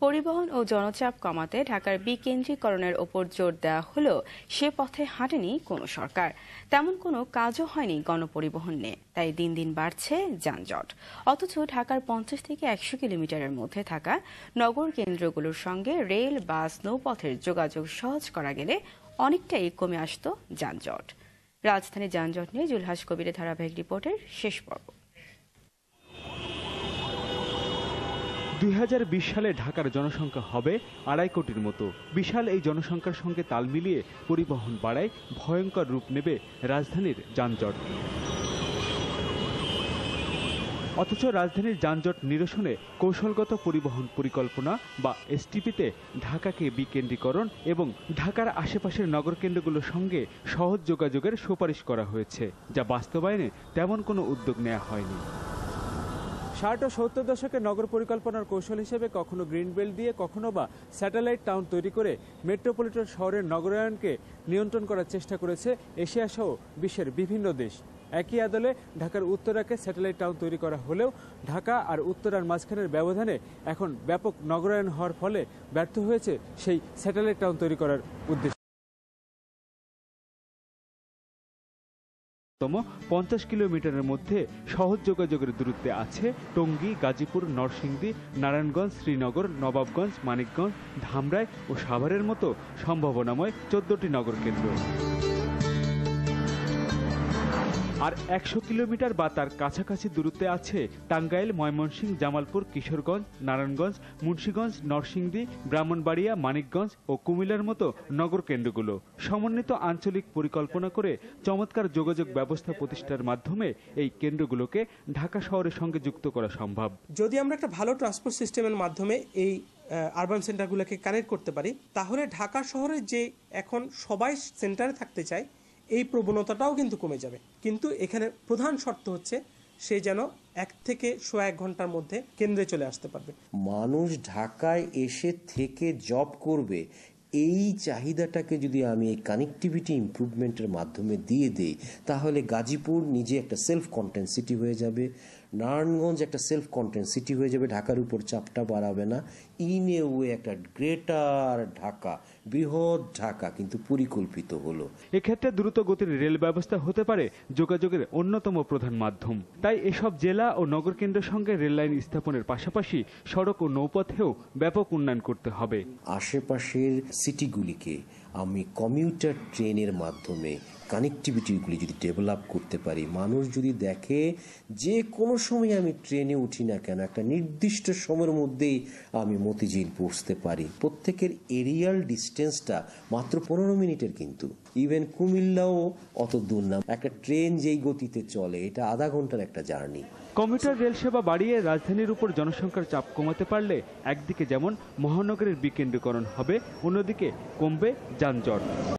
পরিবহন ও জনচাপ কমাতে ঢাকার বিকেন্দ্রীকরণের ওপর জোর দেওয়া হলেও সে পথে হাঁটেনি কোনো সরকার। তেমন কোনো কাজও হয়নি গণপরিবহন নিয়ে, তাই দিন দিন বাড়ছে যানজট। অথচ ঢাকার 50 থেকে 100 কিলোমিটারের মধ্যে থাকা নগর কেন্দ্রগুলোর সঙ্গে রেল, বাস, নৌপথের যোগাযোগ সহজ করা গেলে অনেকটাই কমে আসতো যানজট। রাজধানী যানজট নিয়ে জুলহাস কবিরের ধারাবাহিক রিপোর্টের শেষ পর্ব। 2020 সালে ঢাকার জনসংখ্যা হবে 2.5 কোটির মতো। বিশাল এই জনসংখ্যার সঙ্গে তাল মিলিয়ে পরিবহন বাড়ায় ভয়ঙ্কর রূপ নেবে রাজধানীর যানজট। অথচ রাজধানীর যানজট নিরসনে কৌশলগত পরিবহন পরিকল্পনা বা এসটিপিতে ঢাকাকে বিকেন্দ্রীকরণ এবং ঢাকার আশেপাশের নগরকেন্দ্রগুলোর সঙ্গে সহজ যোগাযোগের সুপারিশ করা হয়েছে, যা বাস্তবায়নে তেমন কোনো উদ্যোগ নেওয়া হয়নি। 60 ও 70 দশকের নগর পরিকল্পনার কৌশল হিসেবে কখনো গ্রিন বেল্ট দিয়ে, কখনো বা স্যাটেলাইট টাউন তৈরি করে মেট্রোপলিটন শহরের নগরায়নকে নিয়ন্ত্রণ করার চেষ্টা করেছে এশিয়া সহ বিশ্বের বিভিন্ন দেশ। একই আদলে ঢাকার উত্তরাকে স্যাটেলাইট টাউন তৈরি করা হলেও ঢাকা আর উত্তরার মাঝখানের ব্যবধানে এখন ব্যাপক নগরায়ন হওয়ার ফলে ব্যর্থ হয়েছে সেই স্যাটেলাইট টাউন তৈরি করার উদ্দেশ্য। 50 কিলোমিটারের মধ্যে সহজ যোগাযোগের দূরত্বে আছে টঙ্গী, গাজীপুর, নরসিংদী, নারায়ণগঞ্জ, শ্রীনগর, নবাবগঞ্জ, মানিকগঞ্জ, ধামরাই ও সাভারের মতো সম্ভাবনাময় 14টি নগর কেন্দ্র। আর 100 কিলোমিটার বা তার কাছাকাছি দূরত্বে আছে টাঙ্গাইল, ময়মনসিংহ, জামালপুর, কিশোরগঞ্জ, নারায়ণগঞ্জ, মুন্সিগঞ্জ, নরসিংদী, ব্রাহ্মণবাড়িয়া, মানিকগঞ্জ ও কুমিল্লার মতো নগর কেন্দ্রগুলো। সমন্বিত আঞ্চলিক পরিকল্পনা করে চমৎকার যোগাযোগ ব্যবস্থা প্রতিষ্ঠার মাধ্যমে এই কেন্দ্রগুলোকে ঢাকা শহরের সঙ্গে যুক্ত করা সম্ভব। যদি আমরা একটা ভালো ট্রান্সপোর্ট সিস্টেমের মাধ্যমে এই আরবান সেন্টারগুলোকে কানেক্ট করতে পারি, তাহলে ঢাকা শহরে যে এখন সবাই সেন্টারে থাকতে চায় এই প্রবণতাটাও কিন্তু কমে যাবে। কিন্তু এখানে প্রধান শর্ত হচ্ছে সে যেন 1 থেকে 1.5 ঘন্টার মধ্যে কেন্দ্রে চলে আসতে পারবে। মানুষ ঢাকায় এসে থেকে জব করবে, এই চাহিদাটাকে যদি আমি এই কানেক্টিভিটি ইমপ্রুভমেন্টের মাধ্যমে দিয়ে দেই, তাহলে গাজীপুর নিজে একটা সেলফ কন্টেন্ট সিটি হয়ে যাবে, নারায়ণগঞ্জ একটা সেলফ কন্টেন্ট সিটি হয়ে যাবে, ঢাকার উপর চাপটা বাড়াবে না। ইন এ ওয়ে একটা গ্রেটার ঢাকা, বৃহৎ ঢাকা কিন্তু পরিকল্পিত হলো। এক্ষেত্রে দ্রুত গতির রেল ব্যবস্থা হতে পারে যোগাযোগের অন্যতম প্রধান মাধ্যম। তাই এসব জেলা ও নগর কেন্দ্রের সঙ্গে রেল লাইন স্থাপনের পাশাপাশি সড়ক ও নৌপথেও ব্যাপক উন্নয়ন করতে হবে। আশেপাশের সিটিগুলিকে আমি কমিউটার ট্রেনের মাধ্যমে কানেক্টিভিটিগুলি যদি ডেভেলপ করতে পারি, মানুষ যদি দেখে যে কোনো সময় আমি ট্রেনে উঠি না কেন একটা নির্দিষ্ট সময়ের মধ্যেই আমি মতিঝিল পৌঁছতে পারি। প্রত্যেকের এরিয়াল ডিস্টেন্সটা মাত্র 15 মিনিটের, কিন্তু ইভেন কুমিল্লাও অত দূর না। একটা ট্রেন যেই গতিতে চলে এটা আধা ঘন্টার একটা জার্নি। কমিউটার রেল সেবা বাড়িয়ে রাজধানীর উপর জনসংখ্যার চাপ কমাতে পারলে একদিকে যেমন মহানগরের বিকেন্দ্রীকরণ হবে, অন্যদিকে কমবে যানজট।